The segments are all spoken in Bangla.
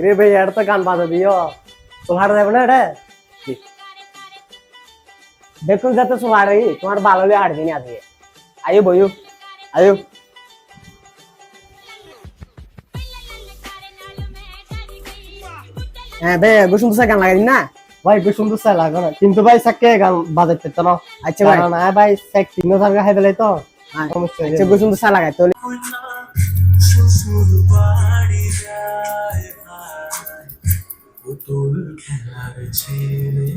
রে ভাই এটা তো গান বাজা দিও তোমার যাবে না রে দেখুন যাতে তোমার তোমার ভালো হলে হাঁটবে না আজকে আয়ো বইও আয়ো হ্যাঁ ভাই সুন্দর গান লাগাই না ভাই সুন্দর চাই লাগো না কিন্তু ভাই সাকে গান বাজাইতে তো না আচ্ছা ভাই না ভাই সাক তিন সারগা খাই দিলাই তো সমস্যা আচ্ছা সুন্দর চা লাগাই তো শ্বশুর বাড়ি যায় ভাই পুতুল খেলার ছেলে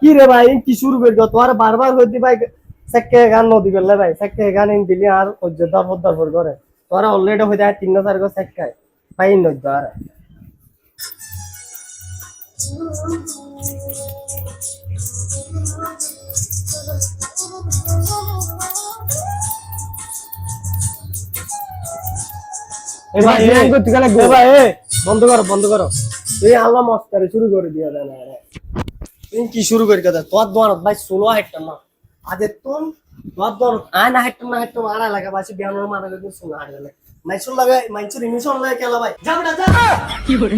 কি রে ভাই কি শুরু করে তোমার বারবার হইতে ভাই সেকে গান নদী করলে ভাই সেকে গান দিলি আর অযোধ্যা পদ্মার করে তোরা অলরেডি হয়ে যায় 3-4 গো সেকায় ভাই নদ্য আর বন্ধ করো এই আল্লাহ মস্কারি শুরু করে দিয়া দেয় না তুই কি শুরু করি কথা তোর দোয়ার ভাই 16 হাইটটা না আজ তোর দোয়ার আয়না হাইটটা আর লাগা বাসি বিয়ানোর মারা গেছে শোনা হাট গেলে মাইসুল লাগে মাইসুর ইমিশন লাগে কেলা ভাই যা বেটা যা কি করে